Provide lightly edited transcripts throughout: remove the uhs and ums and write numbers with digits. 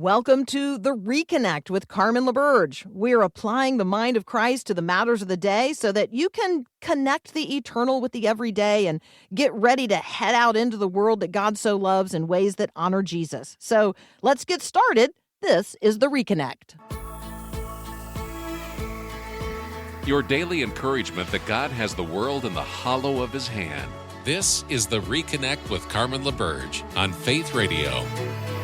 Welcome to The Reconnect with Carmen LaBerge. We're applying the mind of Christ to the matters of the day so that you can connect the eternal with the everyday and get ready to head out into the world that God so loves in ways that honor Jesus. So let's get started. This is The Reconnect. Your daily encouragement that God has the world in the hollow of his hand. This is The Reconnect with Carmen LaBerge on Faith Radio.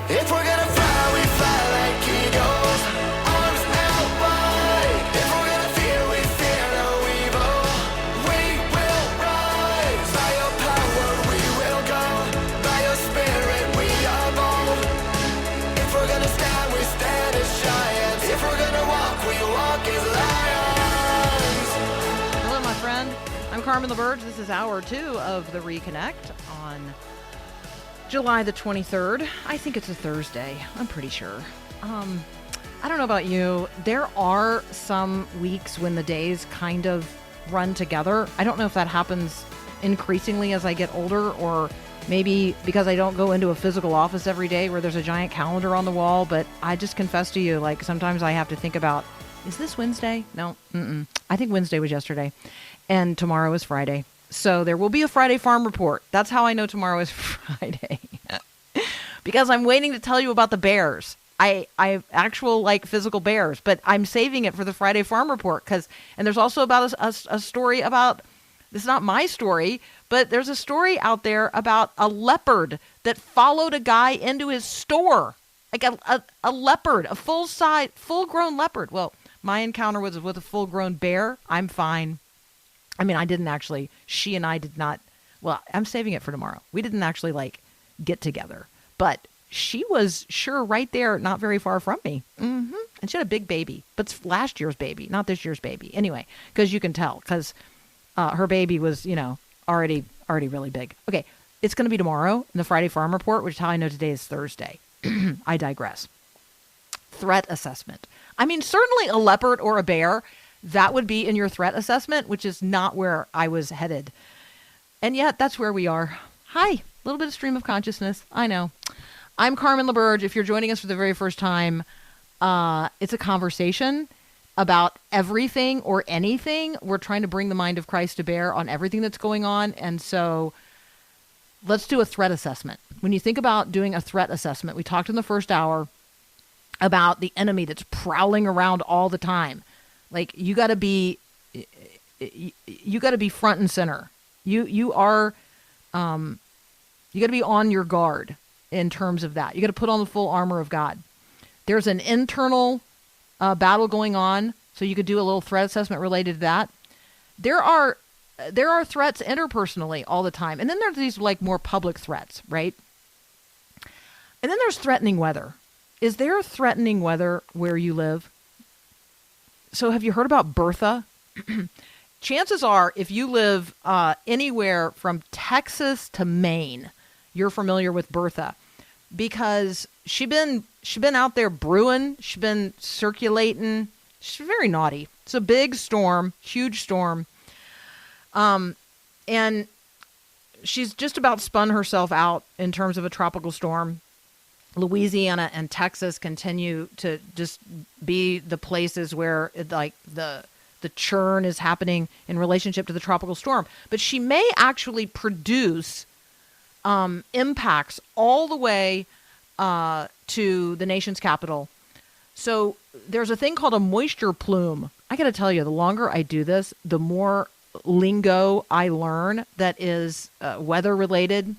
If we're gonna fly, we fly like eagles, arms out wide. If we're gonna fear, we fear no evil. We will rise. By your power we will go. By your spirit we are bold. If we're gonna stand, we stand as giants. If we're gonna walk, we walk as lions. Hello, my friend. I'm Carmen LaBerge. This is hour 2 of The Reconnect on July the 23rd. I think it's a Thursday. I'm pretty sure. I don't know about you. There are some weeks when the days kind of run together. I don't know if that happens increasingly as I get older, or maybe because I don't go into a physical office every day where there's a giant calendar on the wall. But I just confess to you, like, sometimes I have to think about, is this Wednesday? No, I think Wednesday was yesterday, and tomorrow is Friday. So there will be a Friday Farm Report. That's how I know tomorrow is Friday. Because I'm waiting to tell you about the bears. I have actual, like, physical bears, but I'm saving it for the Friday Farm Report. And there's also about a story about, this is not my story, but there's a story out there about a leopard that followed a guy into his store. Like a leopard, a full-grown leopard. Well, my encounter was with a full-grown bear. I'm fine. I mean, she and I did not, well, I'm saving it for tomorrow. We didn't actually, like, get together. But she was sure right there, not very far from me. And she had a big baby, but it's last year's baby, not this year's baby. Anyway, because you can tell, because her baby was, already really big. Okay, it's going to be tomorrow in the Friday Farm Report, which is how I know today is Thursday. I digress. Threat assessment. I mean, certainly a leopard or a bear, that would be in your threat assessment, which is not where I was headed. And yet, that's where we are. Hi, a little bit of stream of consciousness. I know. I'm Carmen LaBerge. If you're joining us for the very first time, it's a conversation about everything or anything. We're trying to bring the mind of Christ to bear on everything that's going on. And so let's do a threat assessment. When you think about doing a threat assessment, we talked in the first hour about the enemy that's prowling around all the time. Like, you got to be front and center. You got to be on your guard in terms of that. You got to put on the full armor of God. There's an internal battle going on, so you could do a little threat assessment related to that. There are threats interpersonally all the time, and then there's these, like, more public threats, right? And then there's threatening weather. Is there threatening weather where you live? So have you heard about Bertha? Chances are, if you live anywhere from Texas to Maine, you're familiar with Bertha, because she's been out there brewing. She's been circulating. She's very naughty. It's a big storm, huge storm, and she's just about spun herself out in terms of a tropical storm. Louisiana and Texas continue to just be the places where, like, the churn is happening in relationship to the tropical storm. But she may actually produce impacts all the way to the nation's capital. So there's a thing called a moisture plume. I got to tell you, the longer I do this, the more lingo I learn that is weather related.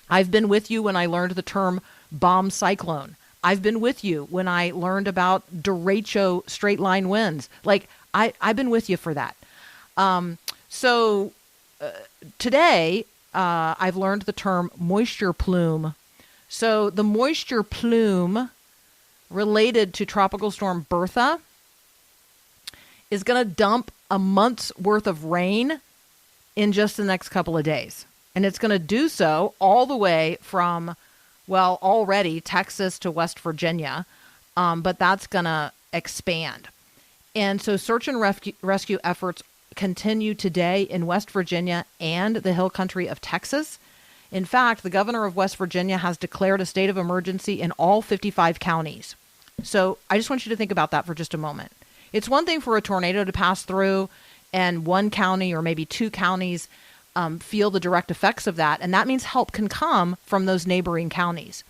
I've been with you when I learned the term bomb cyclone. I've been with you when I learned about derecho straight line winds. Like, I've been with you for that. So today, I've learned the term moisture plume. So the moisture plume related to Tropical Storm Bertha is going to dump a month's worth of rain in just the next couple of days. And it's going to do so all the way from, well, already Texas to West Virginia, but that's going to expand. And so search and rescue efforts continue today in West Virginia and the hill country of Texas. In fact, the governor of West Virginia has declared a state of emergency in all 55 counties. So I just want you to think about that for just a moment. It's one thing for a tornado to pass through and one county or maybe two counties feel the direct effects of that. And that means help can come from those neighboring counties.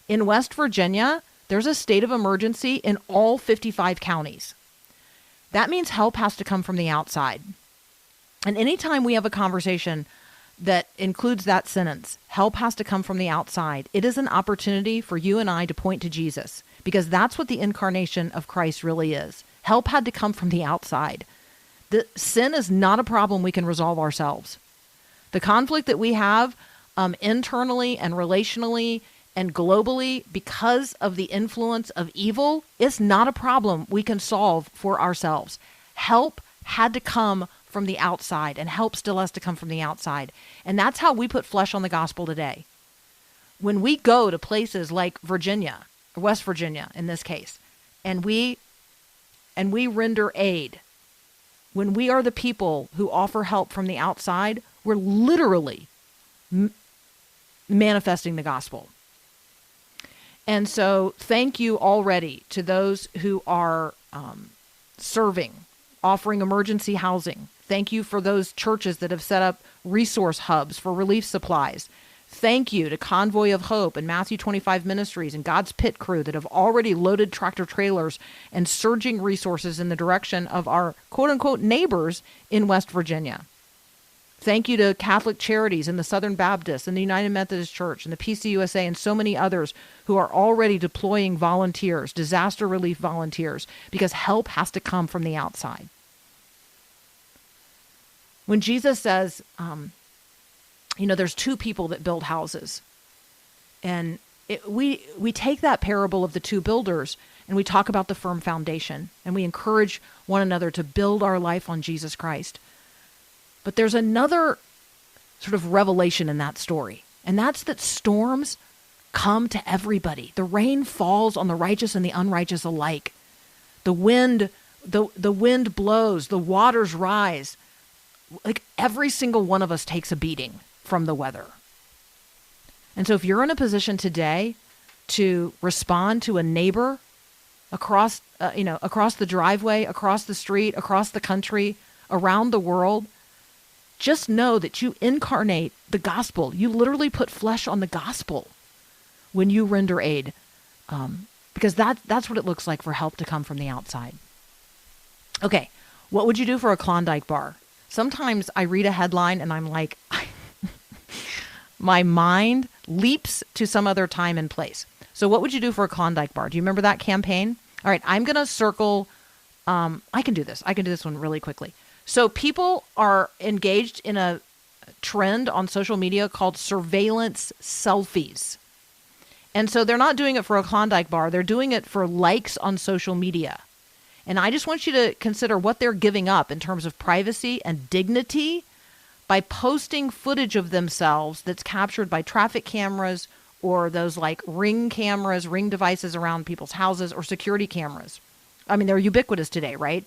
In West Virginia, there's a state of emergency in all 55 counties. That means help has to come from the outside. And anytime we have a conversation that includes that sentence, help has to come from the outside, it is an opportunity for you and I to point to Jesus, because that's what the incarnation of Christ really is. Help had to come from the outside. The sin is not a problem we can resolve ourselves. The conflict that we have internally and relationally and globally because of the influence of evil is not a problem we can solve for ourselves. Help had to come from the outside, and help still has to come from the outside. And that's how we put flesh on the gospel today. When we go to places like Virginia, or West Virginia in this case, and we render aid, when we are the people who offer help from the outside, we're literally manifesting the gospel. And so thank you already to those who are serving, offering emergency housing. Thank you for those churches that have set up resource hubs for relief supplies. Thank you to Convoy of Hope and Matthew 25 Ministries and God's Pit Crew that have already loaded tractor trailers and surging resources in the direction of our quote-unquote neighbors in West Virginia. Thank you to Catholic Charities and the Southern Baptist and the United Methodist Church and the PCUSA and so many others who are already deploying volunteers, disaster relief volunteers, because help has to come from the outside. When Jesus says, there's two people that build houses, and we take that parable of the two builders and we talk about the firm foundation, and we encourage one another to build our life on Jesus Christ. But there's another sort of revelation in that story, and that's that storms come to everybody. The rain falls on the righteous and the unrighteous alike. The wind blows, the waters rise. Like every single one of us takes a beating from the weather. And so if you're in a position today to respond to a neighbor across the driveway, across the street, across the country, around the world, just know that you incarnate the gospel. You literally put flesh on the gospel when you render aid, because that's what it looks like for help to come from the outside. Okay, what would you do for a Klondike bar? Sometimes I read a headline and I'm like, my mind leaps to some other time and place. So what would you do for a Klondike bar? Do you remember that campaign? All right, I'm going to circle. I can do this. I can do this one really quickly. So people are engaged in a trend on social media called surveillance selfies. And so they're not doing it for a Klondike bar. They're doing it for likes on social media. And I just want you to consider what they're giving up in terms of privacy and dignity by posting footage of themselves that's captured by traffic cameras or those like ring cameras, ring devices around people's houses, or security cameras. I mean, they're ubiquitous today, right?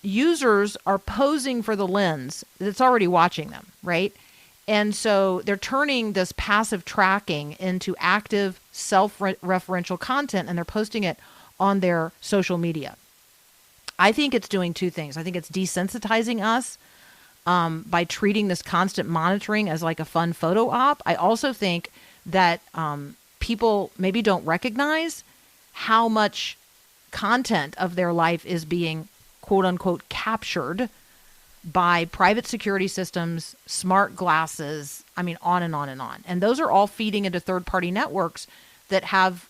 Users are posing for the lens that's already watching them, right? And so they're turning this passive tracking into active self-referential content, and they're posting it on their social media. I think it's doing two things. I think it's desensitizing us by treating this constant monitoring as like a fun photo op. I also think that people maybe don't recognize how much content of their life is being quote unquote captured by private security systems, smart glasses, I mean, on and on and on. And those are all feeding into third-party networks that have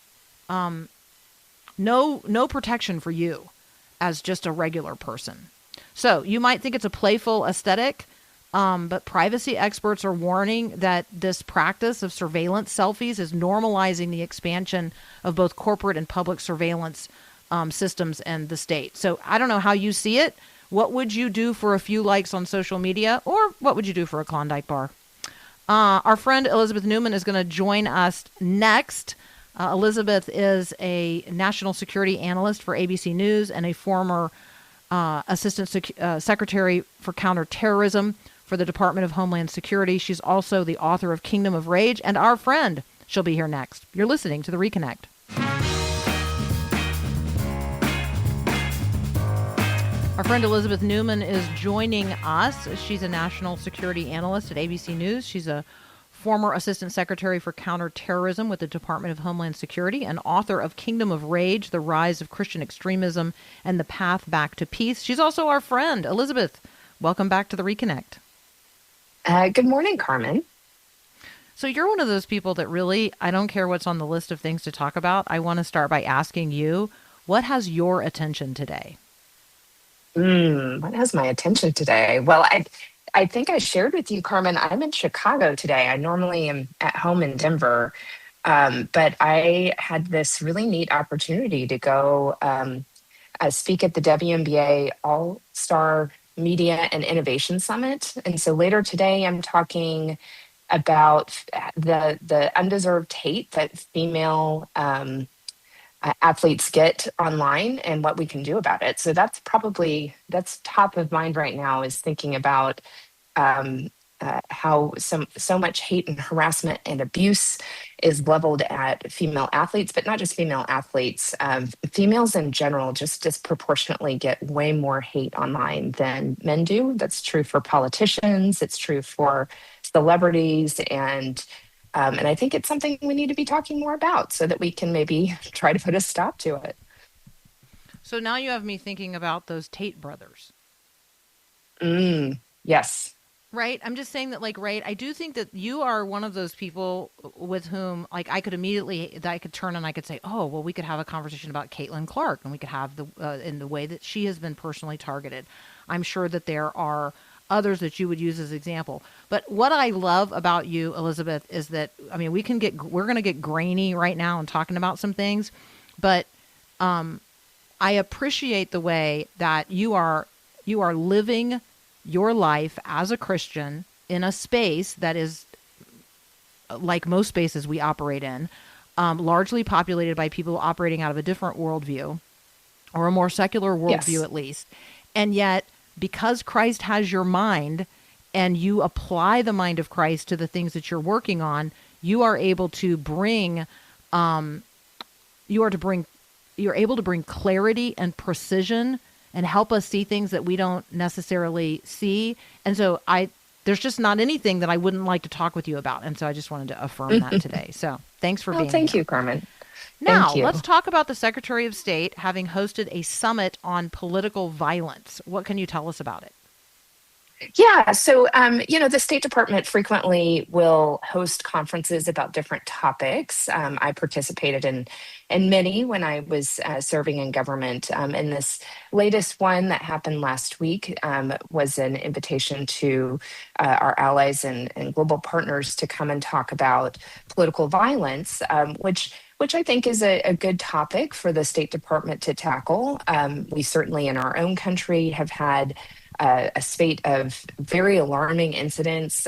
no protection for you as just a regular person. So you might think it's a playful aesthetic, but privacy experts are warning that this practice of surveillance selfies is normalizing the expansion of both corporate and public surveillance systems and the state. So I don't know how you see it. What would you do for a few likes on social media, or what would you do for a Klondike bar? Our friend Elizabeth Neumann is going to join us next. Elizabeth is a national security analyst for ABC News and a former assistant secretary for counterterrorism for for the Department of Homeland Security. She's also the author of Kingdom of Rage and our friend. She'll be here next. You're listening to The Reconnect. Our friend Elizabeth Neumann is joining us. She's a national security analyst at ABC News. She's a former Assistant Secretary for Counterterrorism with the Department of Homeland Security and author of Kingdom of Rage, The Rise of Christian Extremism and the Path Back to Peace. She's also our friend. Elizabeth, welcome back to The Reconnect. Good morning, Carmen. So you're one of those people that really, I don't care what's on the list of things to talk about. I want to start by asking you, what has your attention today? What has my attention today? Well, I think I shared with you, Carmen, I'm in Chicago today. I normally am at home in Denver, but I had this really neat opportunity to go speak at the WNBA All-Star Media and Innovation Summit. And so later today, I'm talking about the undeserved hate that female athletes get online and what we can do about it. So that's top of mind right now, is thinking about how so much hate and harassment and abuse is leveled at female athletes, but not just female athletes. Females in general just disproportionately get way more hate online than men do. That's true for politicians. It's true for celebrities, and I think it's something we need to be talking more about so that we can maybe try to put a stop to it. So now you have me thinking about those Tate brothers. Yes. Right. I'm just saying that, right. I do think that you are one of those people with whom, I could turn and I could say, oh, well, we could have a conversation about Caitlin Clark, and we could have in the way that she has been personally targeted. I'm sure that there are others that you would use as example. But what I love about you, Elizabeth, is that, we're going to get grainy right now and talking about some things, but I appreciate the way that you are living your life as a Christian in a space that is, like most spaces we operate in, largely populated by people operating out of a different worldview, or a more secular worldview, yes, at least. And yet, because Christ has your mind and you apply the mind of Christ to the things that you're working on, you are able to bring you're able to bring clarity and precision and help us see things that we don't necessarily see. And so there's just not anything that I wouldn't like to talk with you about. And so I just wanted to affirm that today. So thanks for being Thank here. you, Carmen. Now, let's talk about the Secretary of State having hosted a summit on political violence. What can you tell us about it? Yeah, so, the State Department frequently will host conferences about different topics. I participated in many when I was serving in government. And this latest one that happened last week was an invitation to our allies and global partners to come and talk about political violence, which I think is a good topic for the State Department to tackle. We certainly in our own country have had a spate of very alarming incidents.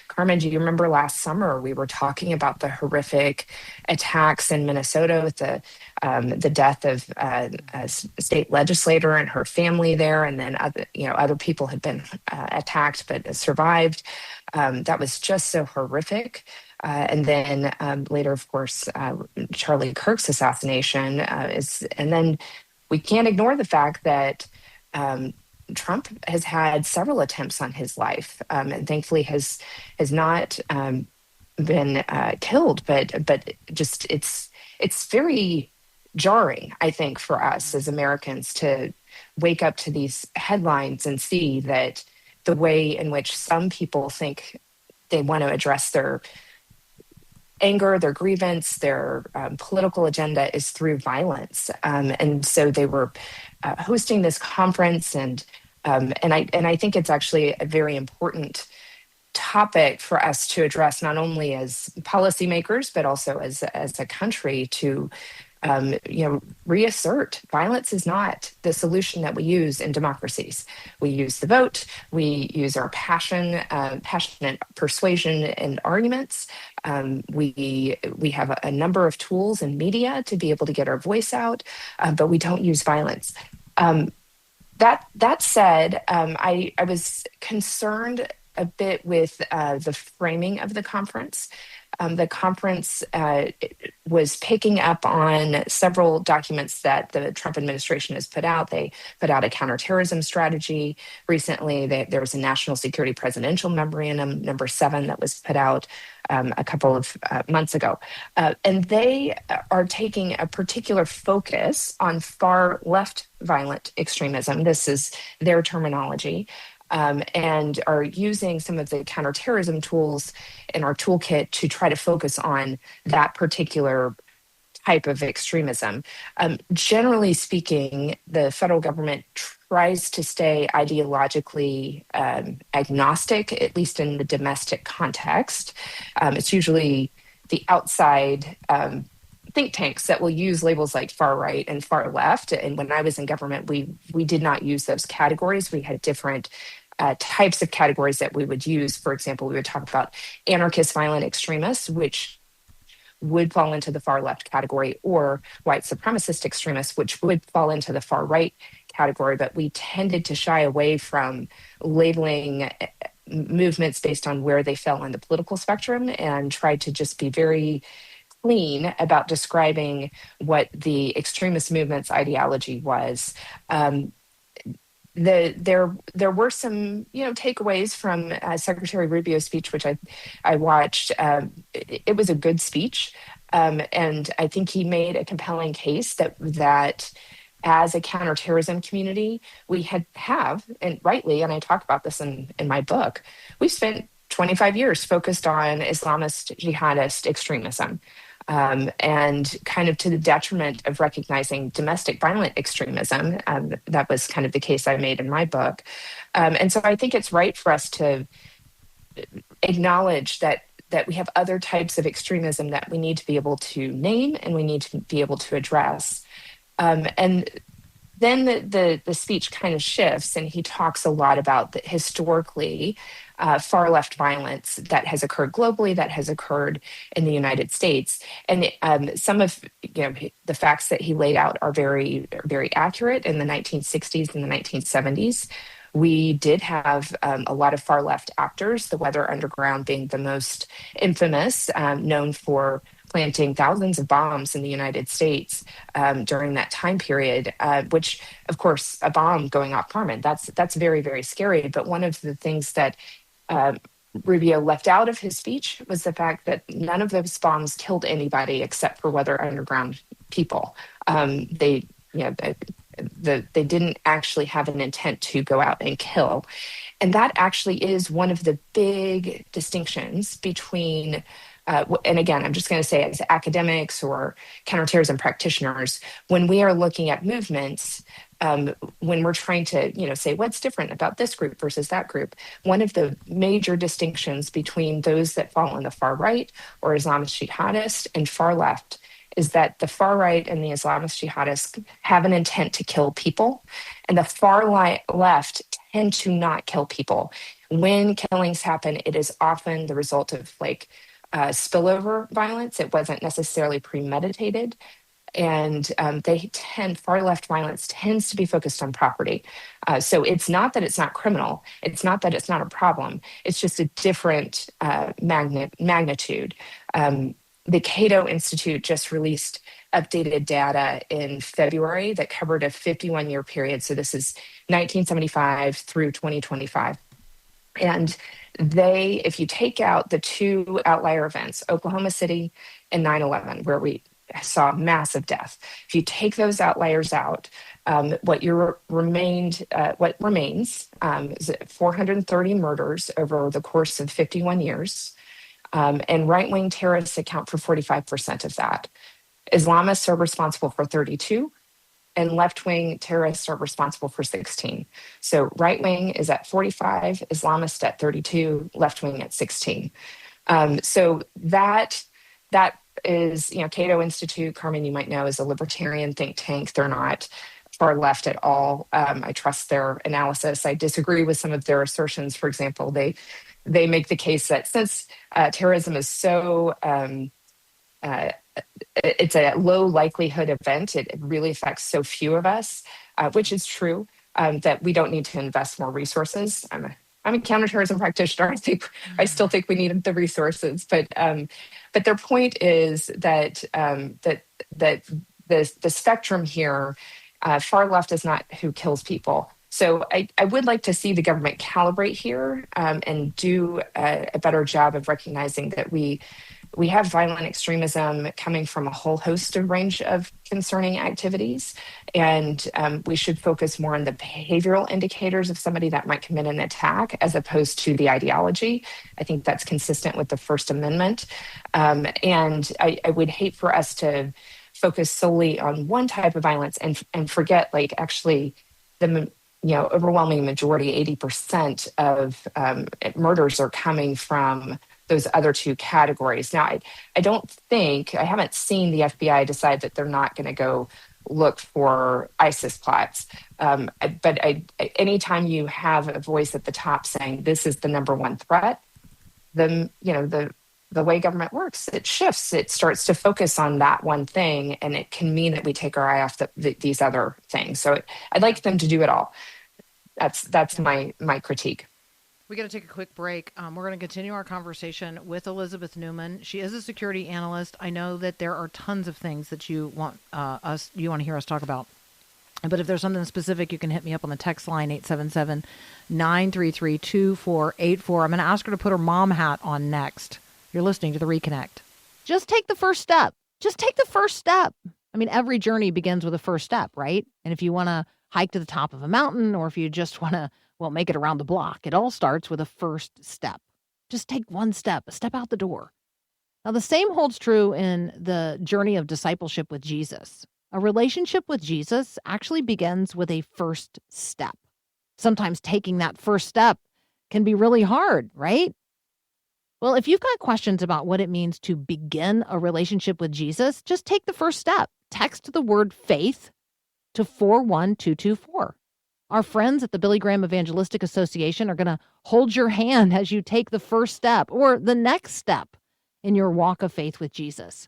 Carmen, do you remember last summer we were talking about the horrific attacks in Minnesota with the death of a state legislator and her family there, and then other people had been attacked but survived. That was just so horrific. And then later, of course, Charlie Kirk's assassination and then we can't ignore the fact that Trump has had several attempts on his life, and thankfully has not been killed. But just it's very jarring, I think, for us as Americans to wake up to these headlines and see that the way in which some people think they want to address their anger, their grievance, their political agenda is through violence. And so they were hosting this conference, and I think it's actually a very important topic for us to address, not only as policymakers but also as a country, to reassert violence is not the solution that we use in democracies. We use the vote, we use our passionate persuasion and arguments. We have a number of tools in media to be able to get our voice out, but we don't use violence. That said, I was concerned a bit with the framing of the conference. The conference was picking up on several documents that the Trump administration has put out. They put out a counterterrorism strategy recently. There was a national security presidential memorandum, number 7, that was put out a couple of months ago. And they are taking a particular focus on far left violent extremism. This is their terminology. And are using some of the counterterrorism tools in our toolkit to try to focus on that particular type of extremism. Generally speaking, the federal government tries to stay ideologically agnostic, at least in the domestic context. It's usually the outside think tanks that will use labels like far right and far left. And when I was in government, we did not use those categories. We had different types of categories that we would use. For example, we would talk about anarchist violent extremists, which would fall into the far left category, or white supremacist extremists, which would fall into the far right category. But we tended to shy away from labeling movements based on where they fell on the political spectrum, and tried to just be very clean about describing what the extremist movement's ideology was. There were some takeaways from Secretary Rubio's speech, which I watched. It was a good speech, and I think he made a compelling case that as a counterterrorism community, we have, and rightly, and I talk about this in my book, we've spent 25 years focused on Islamist jihadist extremism. And kind of to the detriment of recognizing domestic violent extremism. That was kind of the case I made in my book. And so I think it's right for us to acknowledge that we have other types of extremism that we need to be able to name and we need to be able to address. And then the speech kind of shifts, and he talks a lot about that historically far left violence that has occurred globally, that has occurred in the United States. And some of the facts that he laid out are very, very accurate. In the 1960s and the 1970s, we did have a lot of far left actors, the Weather Underground being the most infamous, known for planting thousands of bombs in the United States during that time period, which, of course, a bomb going off Carmen, that's very, very scary. But one of the things that Rubio left out of his speech was the fact that none of those bombs killed anybody except for Weather Underground people. They didn't actually have an intent to go out and kill. And that actually is one of the big distinctions between and again, I'm just going to say as academics or counterterrorism practitioners, when we are looking at movements, when we're trying to, say what's different about this group versus that group, one of the major distinctions between those that fall on the far right or Islamist jihadist and far left is that the far right and the Islamist jihadists have an intent to kill people, and the far left tend to not kill people. When killings happen, it is often the result of spillover violence. It wasn't necessarily premeditated. And far left violence tends to be focused on property. So it's not that it's not criminal. It's not that it's not a problem. It's just a different magnitude. The Cato Institute just released updated data in February that covered a 51-year period. So this is 1975 through 2025. And if you take out the two outlier events, Oklahoma City and 9/11, where we saw massive death, if you take those outliers out, what remains is 430 murders over the course of 51 years. And right-wing terrorists account for 45% of that. Islamists are responsible for 32, and left-wing terrorists are responsible for 16. So right-wing is at 45, Islamist at 32, left-wing at 16. So that is, Cato Institute, Carmen, you might know, is a libertarian think tank. They're not far left at all. I trust their analysis. I disagree with some of their assertions. For example, they make the case that since terrorism is so it's a low likelihood event, it really affects so few of us, which is true, that we don't need to invest more resources. I'm a counterterrorism practitioner. I still think we need the resources, but their point is that that the spectrum here, far left is not who kills people. So I would like to see the government calibrate here, and do a better job of recognizing that we have violent extremism coming from a whole host of range of concerning activities. And we should focus more on the behavioral indicators of somebody that might commit an attack as opposed to the ideology. I think that's consistent with the First Amendment. And I would hate for us to focus solely on one type of violence and forget, like, actually the overwhelming majority, 80% of murders are coming from those other two categories. Now, I haven't seen the FBI decide that they're not going to go look for ISIS plots. But anytime you have a voice at the top saying this is the number one threat, then, the way government works, it shifts. It starts to focus on that one thing, and it can mean that we take our eye off these other things. So I'd like them to do it all. That's my critique. We got to take a quick break. We're going to continue our conversation with Elizabeth Neumann. She is a security analyst. I know that there are tons of things that you want to hear us talk about. But if there's something specific, you can hit me up on the text line, 877-933-2484. I'm going to ask her to put her mom hat on next. You're listening to The Reconnect. Just take the first step. Just take the first step. I mean, every journey begins with a first step, right? And if you want to hike to the top of a mountain, or if you just want to, make it around the block, it all starts with a first step. Just take one step, a step out the door. Now, the same holds true in the journey of discipleship with Jesus. A relationship with Jesus actually begins with a first step. Sometimes taking that first step can be really hard, right? Well, if you've got questions about what it means to begin a relationship with Jesus, just take the first step. Text the word faith to 41224. Our friends at the Billy Graham Evangelistic Association are going to hold your hand as you take the first step or the next step in your walk of faith with Jesus.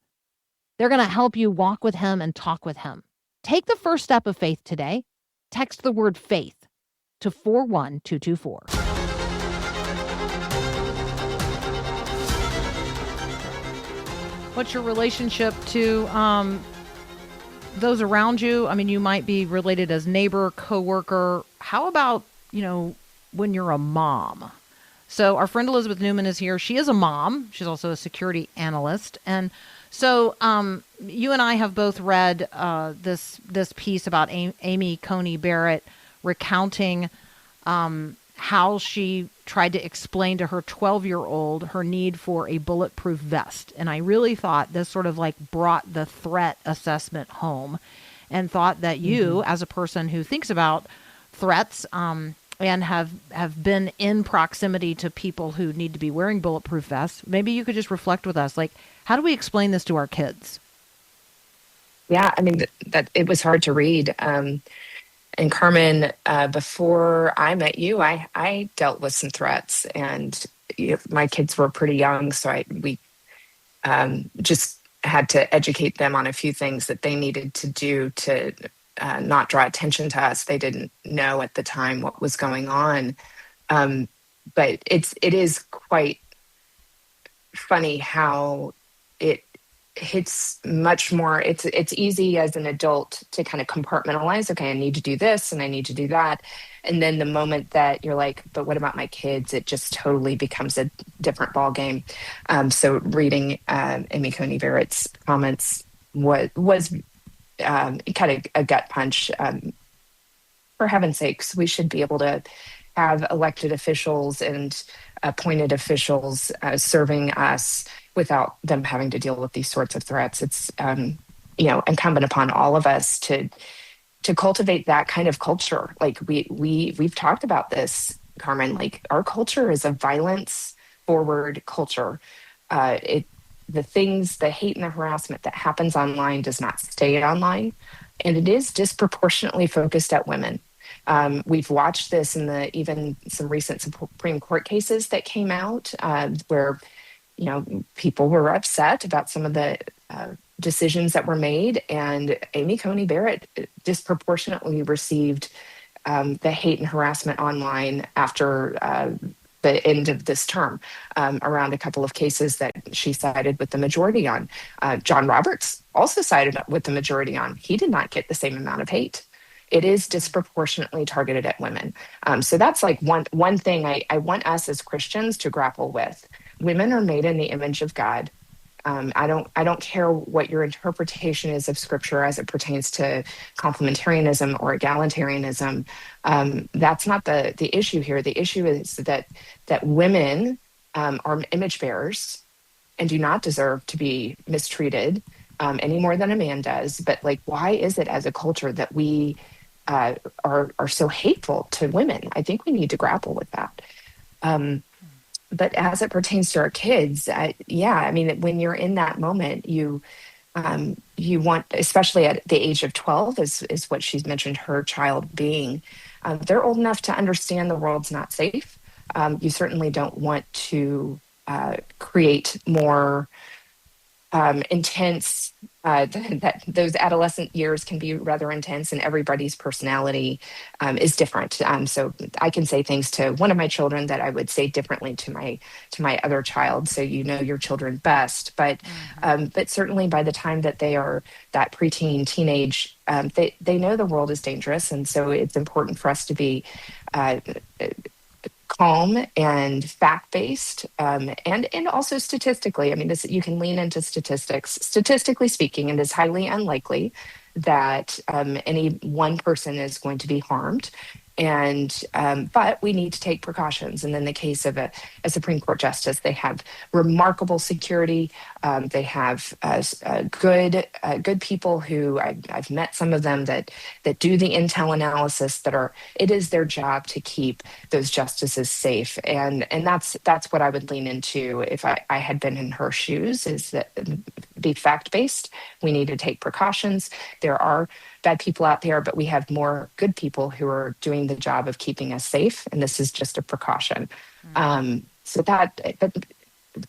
They're going to help you walk with him and talk with him. Take the first step of faith today. Text the word faith to 41224. What's your relationship to those around you? I mean, you might be related as neighbor, coworker. How about, when you're a mom? So our friend Elizabeth Neumann is here. She is a mom. She's also a security analyst. And so you and I have both read this piece about Amy Coney Barrett recounting how she tried to explain to her 12-year-old her need for a bulletproof vest. And I really thought this sort of brought the threat assessment home, and thought that you, as a person who thinks about threats and have been in proximity to people who need to be wearing bulletproof vests, maybe you could just reflect with us, how do we explain this to our kids? Yeah, I mean, that it was hard to read. And Carmen, before I met you, I dealt with some threats, and my kids were pretty young, so we just had to educate them on a few things that they needed to do to not draw attention to us. They didn't know at the time what was going on, but it is quite funny how it hits much more. It's easy as an adult to kind of compartmentalize. Okay, I need to do this and I need to do that. And then the moment that you're like, but what about my kids? It just totally becomes a different ball game. So reading Amy Coney Barrett's comments was kind of a gut punch. For heaven's sakes, we should be able to have elected officials and appointed officials serving us without them having to deal with these sorts of threats. It's incumbent upon all of us to cultivate that kind of culture. Like we've talked about this, Carmen. Like, our culture is a violence forward culture. The hate and the harassment that happens online does not stay online, and it is disproportionately focused at women. We've watched this in even some recent Supreme Court cases that came out where people were upset about some of the decisions that were made, and Amy Coney Barrett disproportionately received the hate and harassment online after the end of this term, around a couple of cases that she sided with the majority on. John Roberts also sided with the majority on. He did not get the same amount of hate. It is disproportionately targeted at women. So that's like one thing I want us as Christians to grapple with. Women are made in the image of God. I don't care what your interpretation is of Scripture as it pertains to complementarianism or egalitarianism. That's not the issue here. The issue is that women are image bearers and do not deserve to be mistreated any more than a man does. But like, why is it as a culture that we are so hateful to women? I think we need to grapple with that. But as it pertains to our kids, yeah, I mean, when you're in that moment, you want, especially at the age of 12, is what she's mentioned her child being. They're old enough to understand the world's not safe. You certainly don't want to create more intense. That those adolescent years can be rather intense, and everybody's personality is different. So I can say things to one of my children that I would say differently to my other child. So you know your children best, but certainly by the time that they are that preteen, teenage, they know the world is dangerous, and so it's important for us to be calm and fact-based, and also statistically. I mean, this, you can lean into statistics. Statistically speaking, it is highly unlikely that any one person is going to be harmed. And but we need to take precautions. And in the case of a Supreme Court justice, they have remarkable security. They have good people who I've met some of them that do the intel analysis. It is their job to keep those justices safe. And that's what I would lean into if I had been in her shoes. Is that be fact based. We need to take precautions. There are bad people out there, but we have more good people who are doing the job of keeping us safe, and this is just a precaution. So that, but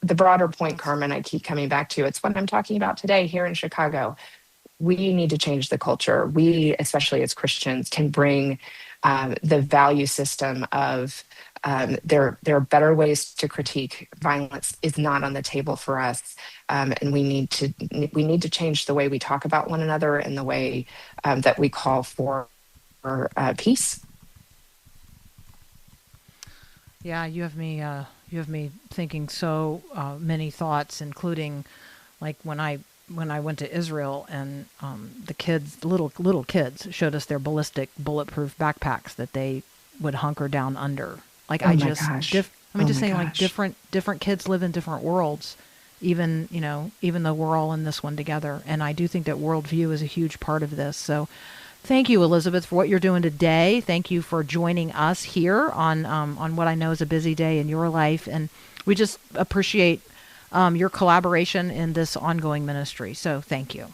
the broader point, Carmen, I keep coming back to, it's what I'm talking about today here in Chicago. We need to change the culture. We, especially as Christians, can bring the value system of there are better ways to critique. Violence is not on the table for us, and we need to change the way we talk about one another and the way that we call for peace. Yeah, you have me thinking so many thoughts, including like when I went to Israel and the kids, little kids, showed us their ballistic bulletproof backpacks that they would hunker down under. Like, Oh I my just, gosh. just saying, like gosh. different kids live in different worlds, even though we're all in this one together. And I do think that worldview is a huge part of this. So thank you, Elizabeth, for what you're doing today. Thank you for joining us here on what I know is a busy day in your life. And we just appreciate your collaboration in this ongoing ministry. So thank you.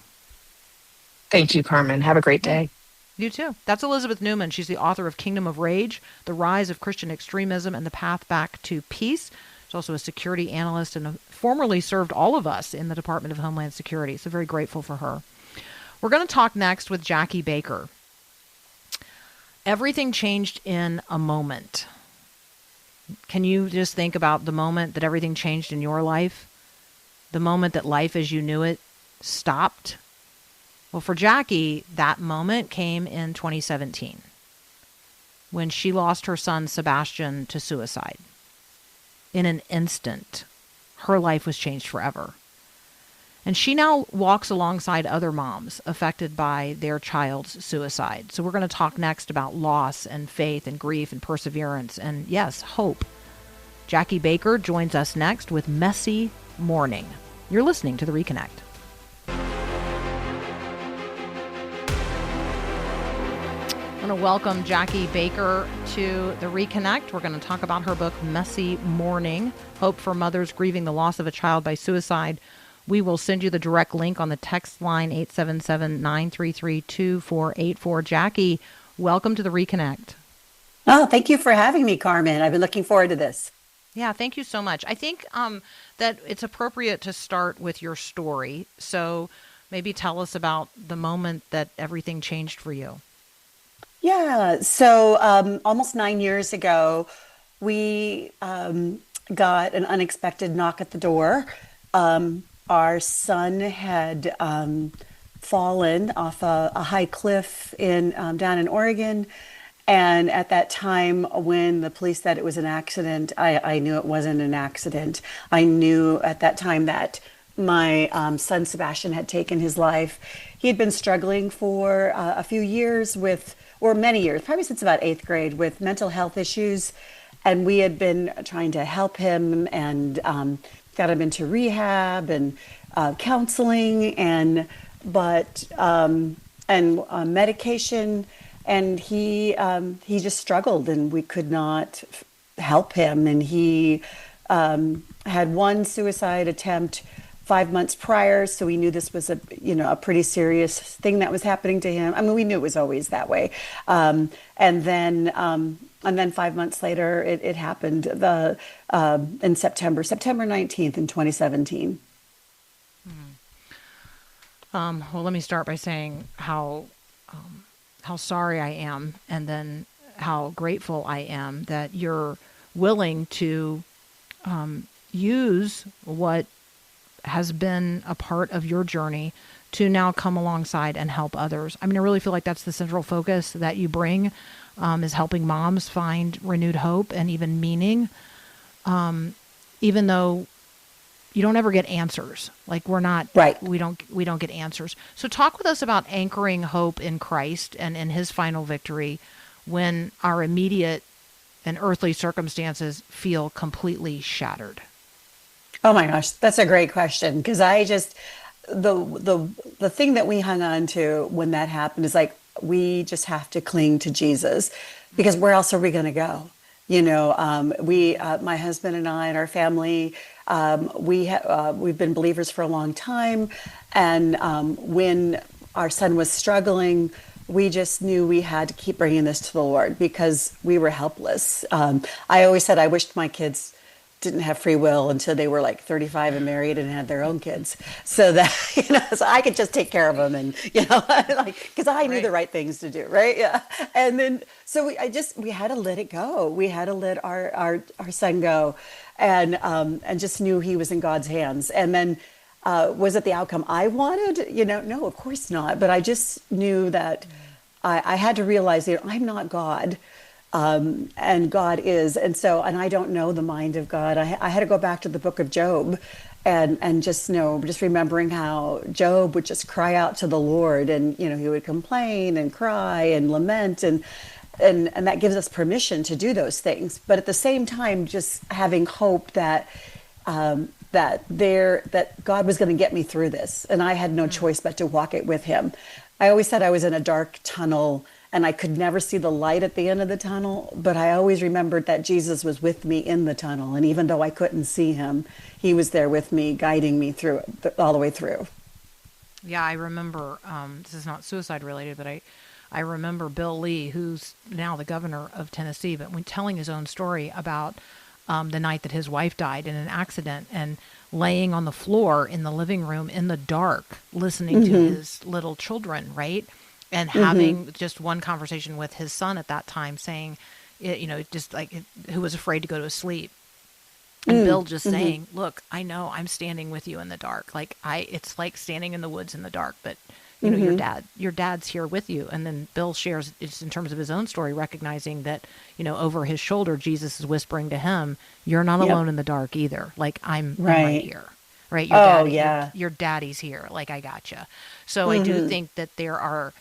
Thank you, Carmen. Have a great day. You too. That's Elizabeth Neumann. She's the author of Kingdom of Rage, The Rise of Christian Extremism and the Path Back to Peace. She's also a security analyst and formerly served all of us in the Department of Homeland Security. So very grateful for her. We're going to talk next with Jackie Baker. Everything changed in a moment. Can you just think about the moment that everything changed in your life? The moment that life as you knew it stopped? Well, for Jackie, that moment came in 2017 when she lost her son, Sebastian, to suicide. In an instant, her life was changed forever. And she now walks alongside other moms affected by their child's suicide. So we're going to talk next about loss and faith and grief and perseverance and, yes, hope. Jackie Baker joins us next with Messy Morning. You're listening to The Reconnect. I want to welcome Jackie Baker to The Reconnect. We're going to talk about her book, Messy Morning, Hope for Mothers Grieving the Loss of a Child by Suicide. We will send you the direct link on the text line 877-933-2484. Jackie, welcome to The Reconnect. Oh, thank you for having me, Carmen. I've been looking forward to this. Yeah, thank you so much. I think that it's appropriate to start with your story. So maybe tell us about the moment that everything changed for you. Yeah. So almost 9 years ago, we got an unexpected knock at the door. Our son had fallen off a high cliff in down in Oregon. And at that time, when the police said it was an accident, I knew it wasn't an accident. I knew at that time that my son Sebastian had taken his life. He had been struggling for a few years with, or many years, probably since about eighth grade, with mental health issues. And we had been trying to help him and got him into rehab and counseling and medication. And he just struggled, and we could not help him. And he had one suicide attempt 5 months prior, so we knew this was a pretty serious thing that was happening to him. I mean, we knew it was always that way. And then 5 months later, it happened in September 19th in 2017. Well, let me start by saying how sorry I am, and then how grateful I am that you're willing to use what has been a part of your journey to now come alongside and help others. I mean, I really feel like that's the central focus that you bring, is helping moms find renewed hope and even meaning, even though you don't ever get answers. Like we're not, Right. we don't get answers. So talk with us about anchoring hope in Christ and in his final victory when our immediate and earthly circumstances feel completely shattered. Oh my gosh, that's a great question, because the thing that we hung on to when that happened is like we just have to cling to Jesus, because where else are we going to go? My husband and I and our family, we've been believers for a long time, and when our son was struggling, we just knew we had to keep bringing this to the Lord because we were helpless. I always said I wished my kids didn't have free will until they were like 35 and married and had their own kids, so that so I could just take care of them, and like, because I knew the right things to do, right? Yeah. And then so we had to let it go. We had to let our son go, and just knew he was in God's hands. And then was it the outcome I wanted? No, of course not. But I just knew that I had to realize that I'm not God. And God is. And I don't know the mind of God. I had to go back to the book of Job and just remembering how Job would just cry out to the Lord, and, he would complain and cry and lament, and that gives us permission to do those things. But at the same time, just having hope that God was going to get me through this. And I had no choice but to walk it with him. I always said I was in a dark tunnel and I could never see the light at the end of the tunnel, but I always remembered that Jesus was with me in the tunnel. And even though I couldn't see him, he was there with me, guiding me through it, all the way through. Yeah, I remember, this is not suicide related, but I remember Bill Lee, who's now the governor of Tennessee, but when telling his own story about the night that his wife died in an accident, and laying on the floor in the living room in the dark, listening to his little children, right? And having just one conversation with his son at that time, saying, who was afraid to go to sleep. And Bill just saying, look, I know I'm standing with you in the dark. It's like standing in the woods in the dark, but your dad's here with you. And then Bill shares, just in terms of his own story, recognizing that, over his shoulder, Jesus is whispering to him, you're not alone in the dark either. Like I'm right here, right? Your daddy's here. Like I gotcha. So I do think that there are,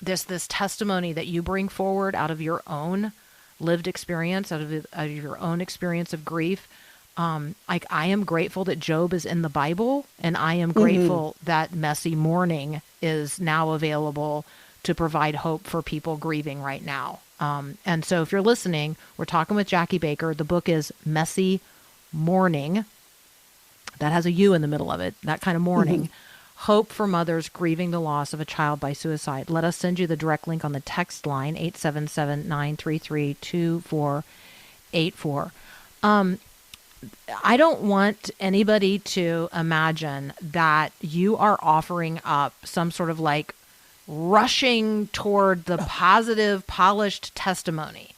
this testimony that you bring forward out of your own lived experience, out of your own experience of grief. I am grateful that Job is in the Bible, and I am grateful that Messy Mourning is now available to provide hope for people grieving right now. And so if you're listening, we're talking with Jackie Baker. The book is Messy Mourning. That has a U in the middle of it, that kind of mourning. Hope for mothers grieving the loss of a child by suicide. Let us send you the direct link on the text line, 877-933-2484. I don't want anybody to imagine that you are offering up some sort of rushing toward the positive, polished testimony.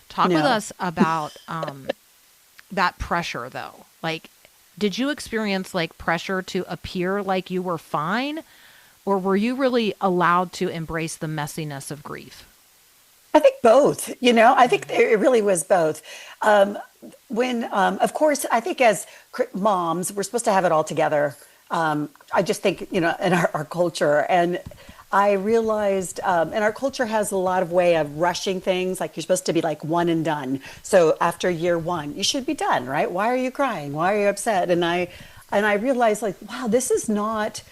Talk with us about that pressure, though. Like, did you experience like pressure to appear like you were fine, or were you really allowed to embrace the messiness of grief? I think both, I think it really was both. Of course, I think as moms, we're supposed to have it all together. I just think, in our culture. And I realized, and our culture has a lot of way of rushing things. Like you're supposed to be like one and done. So after year one, you should be done, right? Why are you crying? Why are you upset? And I realized like, wow, this is not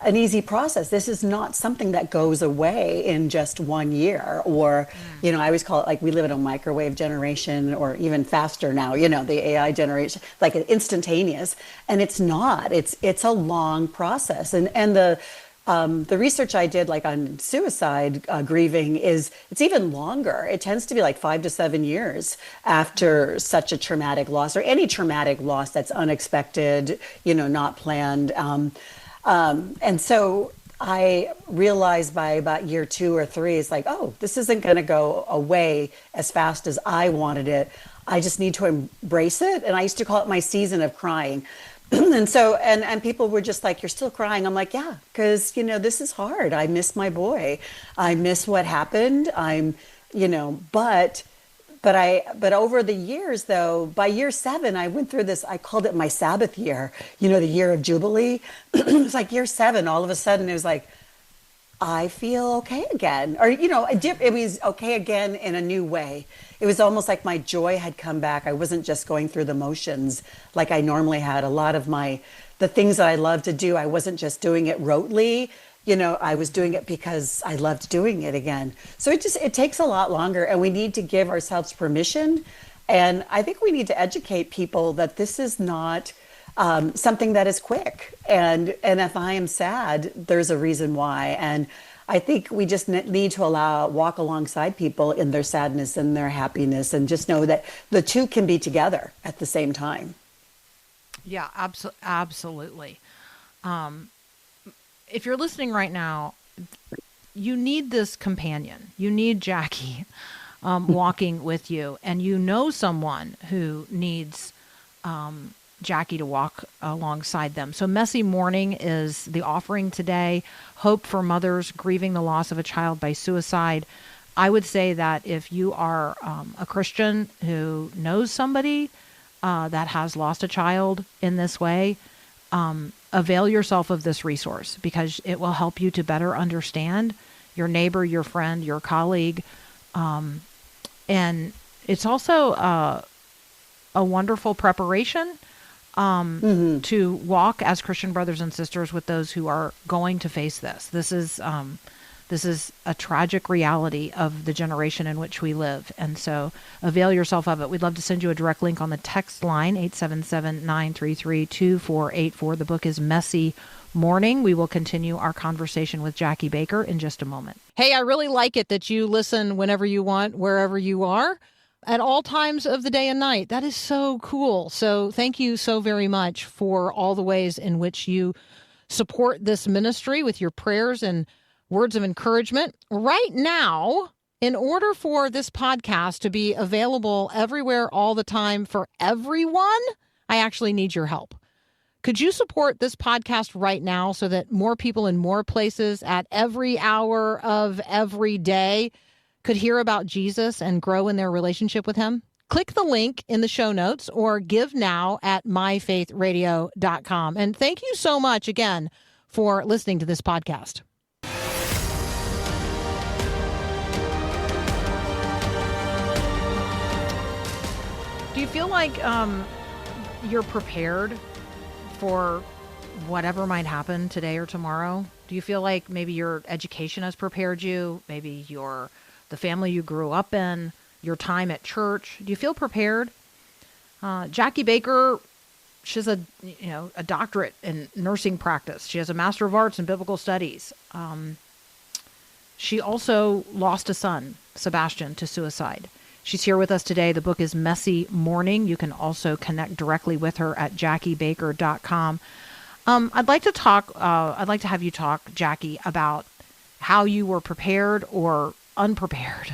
an easy process. This is not something that goes away in just 1 year, or, I always call it like we live in a microwave generation, or even faster now, the AI generation, like instantaneous. And it's not, it's a long process. And the research I did like on suicide grieving it's even longer. It tends to be like 5 to 7 years after such a traumatic loss, or any traumatic loss that's unexpected, not planned. And so I realized by about year 2 or 3, it's like, oh, this isn't going to go away as fast as I wanted it. I just need to embrace it. And I used to call it my season of crying. And so, and people were just like, you're still crying. I'm like, yeah, because, this is hard. I miss my boy. I miss what happened. But over the years, though, by year 7, I went through this. I called it my Sabbath year, the year of Jubilee. It was like year 7. All of a sudden, it was like, I feel okay again. Or, it was okay again in a new way. It was almost like my joy had come back. I wasn't just going through the motions like I normally had. A lot of the things that I love to do, I wasn't just doing it rotely. I was doing it because I loved doing it again. So it takes a lot longer, and we need to give ourselves permission. And I think we need to educate people that this is not something that is quick. And if I am sad, there's a reason why. And I think we just need to walk alongside people in their sadness and their happiness, and just know that the two can be together at the same time. Yeah, absolutely. If you're listening right now, you need this companion. You need Jackie walking with you, and someone who needs Jackie to walk alongside them. So Messy Morning is the offering today. Hope for mothers grieving the loss of a child by suicide. I would say that if you are a Christian who knows somebody that has lost a child in this way, avail yourself of this resource, because it will help you to better understand your neighbor, your friend, your colleague. And it's also a wonderful preparation to walk as Christian brothers and sisters with those who are going to face this. This is a tragic reality of the generation in which we live. And so avail yourself of it. We'd love to send you a direct link on the text line, 877-933-2484. The book is Messy Morning. We will continue our conversation with Jackie Baker in just a moment. Hey, I really like it that you listen whenever you want, wherever you are, at all times of the day and night. That is so cool. So thank you so very much for all the ways in which you support this ministry with your prayers and words of encouragement. Right now, in order for this podcast to be available everywhere all the time for everyone, I actually need your help. Could you support this podcast right now so that more people in more places at every hour of every day could hear about Jesus and grow in their relationship with him? Click the link in the show notes or give now at myfaithradio.com. And thank you so much again for listening to this podcast. Do you feel like you're prepared for whatever might happen today or tomorrow? Do you feel like maybe your education has prepared you? Maybe the family you grew up in, your time at church? Do you feel prepared? Jackie Baker, she has a doctorate in nursing practice. She has a Master of Arts in Biblical Studies. She also lost a son, Sebastian, to suicide. She's here with us today. The book is Messy Morning. You can also connect directly with her at JackieBaker.com. I'd like to have you talk, Jackie, about how you were prepared or unprepared,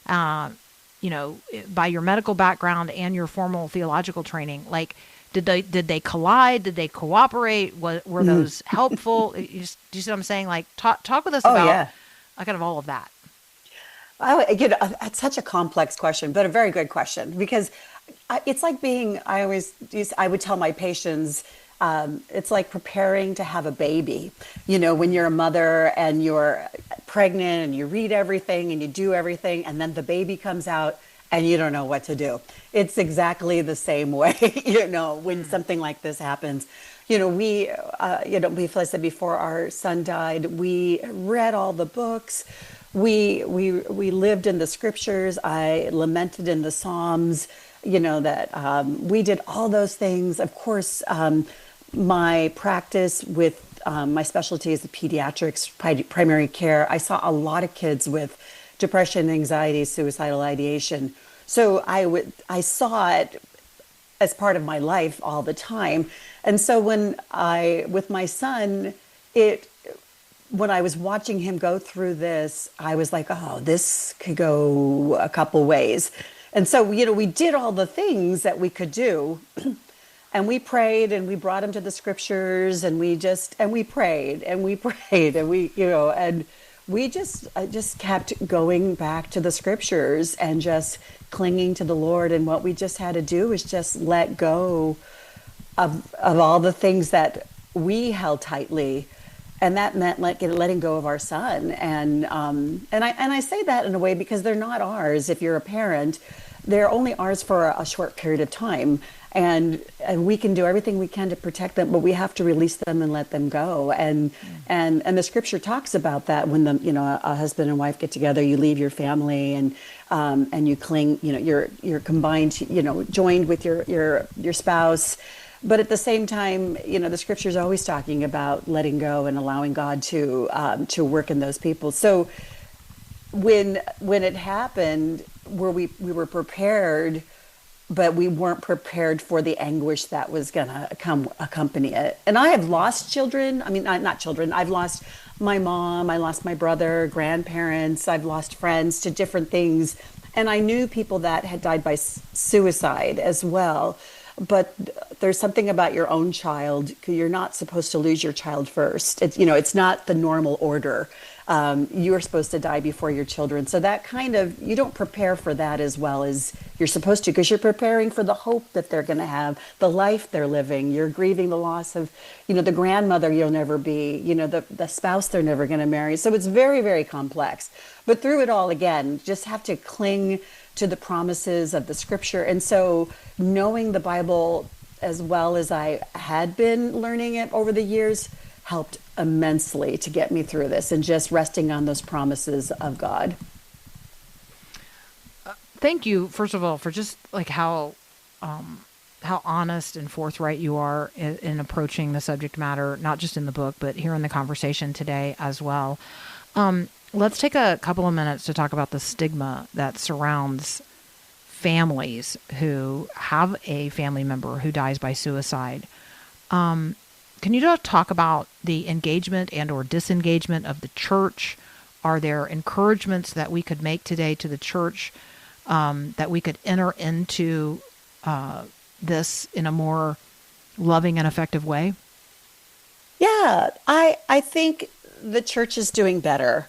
by your medical background and your formal theological training. Like, did they collide? Did they cooperate? Were those helpful? Do you see what I'm saying? Like, talk with us Oh, about yeah. kind of all of that. Oh, it's such a complex question, but a very good question, because it's like I would tell my patients, it's like preparing to have a baby. When you're a mother and you're pregnant and you read everything and you do everything, and then the baby comes out and you don't know what to do. It's exactly the same way, when something like this happens. Before I said, before our son died, we read all the books. We lived in the scriptures. I lamented in the Psalms. That we did all those things. Of course, my practice with my specialty is the pediatrics, primary care. I saw a lot of kids with depression, anxiety, suicidal ideation. So I saw it as part of my life all the time. And so with my son, when I was watching him go through this, I was like, oh, this could go a couple ways. And so, we did all the things that we could do. And we prayed and we brought him to the scriptures, and we prayed and we prayed and we just kept going back to the scriptures and just clinging to the Lord. And what we just had to do is just let go of all the things that we held tightly. And that meant letting go of our son. And I say that in a way because they're not ours. If you're a parent, they're only ours for a short period of time. And we can do everything we can to protect them, but we have to release them and let them go. And the scripture talks about that when a husband and wife get together, you leave your family and you cling, you're combined, joined with your spouse. But at the same time, the scripture is always talking about letting go and allowing God to work in those people. So when it happened, where we were prepared, but we weren't prepared for the anguish that was going to accompany it. And I have lost children. I mean, not children. I've lost my mom. I lost my brother, grandparents. I've lost friends to different things. And I knew people that had died by suicide as well. But there's something about your own child. You're not supposed to lose your child first. It's not the normal order. You are supposed to die before your children. So that you don't prepare for that as well as you're supposed to, because you're preparing for the hope that they're going to have, the life they're living. You're grieving the loss of, the grandmother you'll never be, the spouse they're never going to marry. So it's very, very complex. But through it all, again, just have to cling to the promises of the scripture. And so knowing the Bible as well as I had been learning it over the years helped immensely to get me through this, and just resting on those promises of God. Thank you, first of all, for just like how honest and forthright you are in approaching the subject matter, not just in the book, but here in the conversation today as well. Let's take a couple of minutes to talk about the stigma that surrounds families who have a family member who dies by suicide. Can you talk about the engagement and or disengagement of the church? Are there encouragements that we could make today to the church that we could enter into this in a more loving and effective way? Yeah, I think the church is doing better.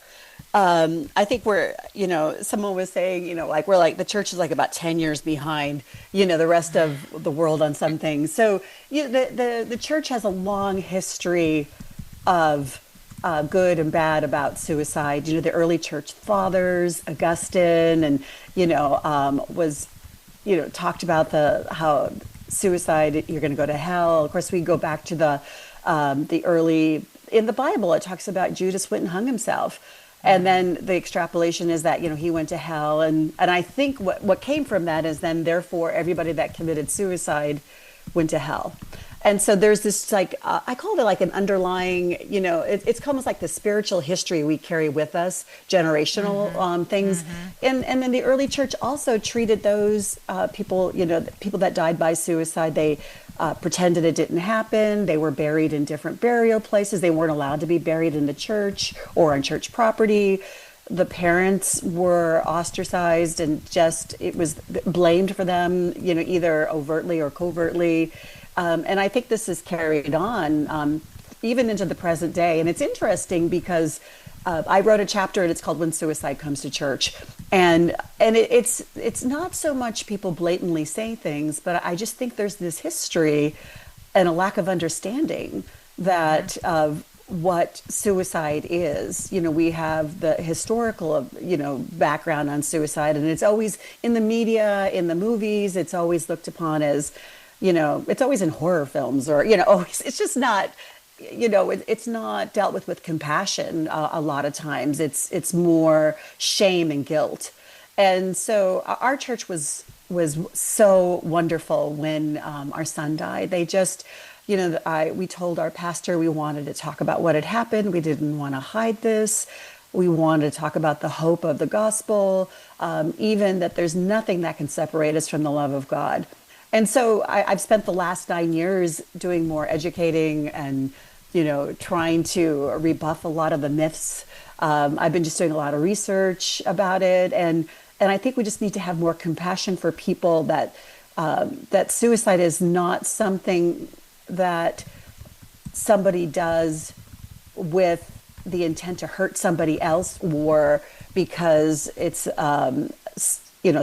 I think someone was saying, the church is like about 10 years behind, the rest of the world on some things. So, the church has a long history of good and bad about suicide. The early church fathers, Augustine, and, was, talked about how suicide, you're going to go to hell. Of course, we go back to the early, in the Bible, it talks about Judas went and hung himself. And then the extrapolation is that, he went to hell. And I think what came from that is then, therefore, everybody that committed suicide went to hell. And so there's this like, I call it like an underlying, it's almost like the spiritual history we carry with us, generational things. And then the early church also treated those people, the people that died by suicide, they pretended it didn't happen. They were buried in different burial places. They weren't allowed to be buried in the church or on church property. The parents were ostracized and it was blamed for them, either overtly or covertly. And I think this is carried on even into the present day. And it's interesting because I wrote a chapter and it's called When Suicide Comes to Church. And it's not so much people blatantly say things, but I just think there's this history and a lack of understanding that of what suicide is. We have the historical, background on suicide, and it's always in the media, in the movies, it's always looked upon as, it's always in horror films or, always, it's just not, it's not dealt with compassion a lot of times. It's more shame and guilt. And so our church was so wonderful when our son died. They just, we told our pastor we wanted to talk about what had happened. We didn't want to hide this. We wanted to talk about the hope of the gospel, even that there's nothing that can separate us from the love of God. And so I've spent the last 9 years doing more educating and, trying to rebuff a lot of the myths. I've been just doing a lot of research about it. And I think we just need to have more compassion for people that suicide is not something that somebody does with the intent to hurt somebody else or because it's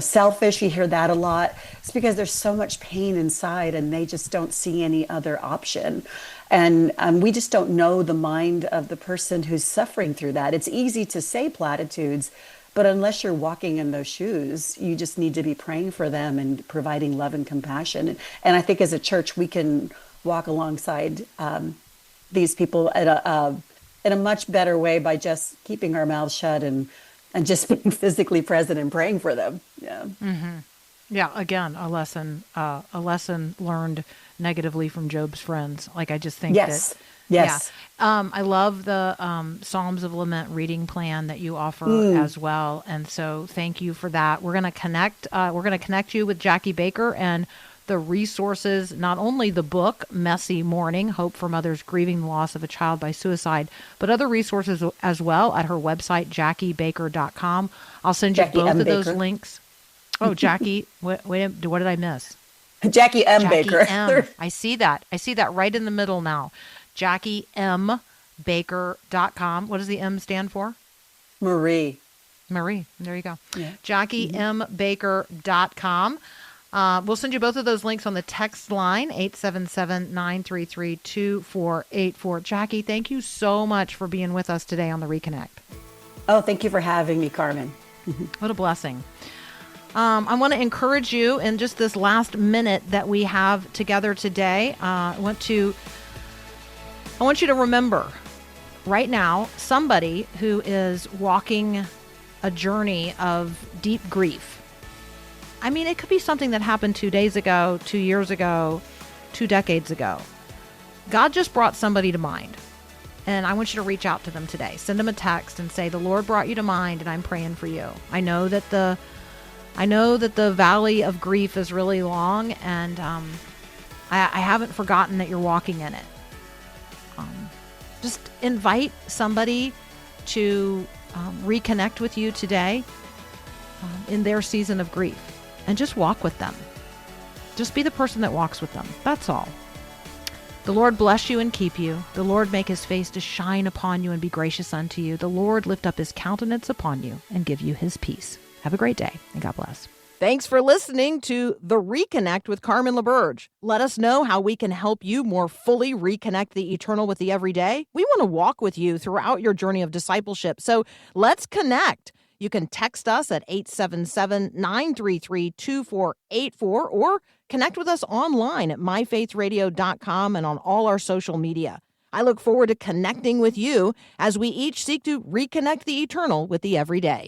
selfish. You hear that a lot. It's because there's so much pain inside and they just don't see any other option. And we just don't know the mind of the person who's suffering through that. It's easy to say platitudes, but unless you're walking in those shoes, you just need to be praying for them and providing love and compassion. And I think as a church, we can walk alongside these people in a much better way by just keeping our mouths shut and just being physically present and praying for them. Yeah. Mm-hmm. Yeah. Again, a lesson learned negatively from Job's friends. Like, I just think Yes. Yeah. I love the Psalms of Lament reading plan that you offer as well. And so thank you for that. We're going to connect. We're going to connect you with Jackie Baker and the resources, not only the book, Messy Mourning, Hope for Mothers Grieving the Loss of a Child by Suicide, but other resources as well at her website, JackieBaker.com. I'll send you Jackie both M. of those Baker. links. Oh, Jackie, what did I miss? Jackie M. Jackie Baker. M. I see that. I see that right in the middle now. JackieMBaker.com. What does the M stand for? Marie. Marie. There you go. Yeah. JackieMBaker.com. We'll send you both of those links on the text line, 877-933-2484. Jackie, thank you so much for being with us today on the Reconnect. Oh, thank you for having me, Carmen. What a blessing. I want to encourage you in just this last minute that we have together today. I want you to remember right now somebody who is walking a journey of deep grief. I mean, it could be something that happened 2 days ago, 2 years ago, 2 decades ago. God just brought somebody to mind. And I want you to reach out to them today. Send them a text and say, the Lord brought you to mind and I'm praying for you. I know that the valley of grief is really long, and I haven't forgotten that you're walking in it. Just invite somebody to reconnect with you today in their season of grief, and just walk with them. Just be the person that walks with them. That's all. The Lord bless you and keep you. The Lord make his face to shine upon you and be gracious unto you. The Lord lift up his countenance upon you and give you his peace. Have a great day, and God bless. Thanks for listening to The Reconnect with Carmen LaBerge. Let us know how we can help you more fully reconnect the eternal with the everyday. We want to walk with you throughout your journey of discipleship, so let's connect. You can text us at 877-933-2484 or connect with us online at myfaithradio.com and on all our social media. I look forward to connecting with you as we each seek to reconnect the eternal with the everyday.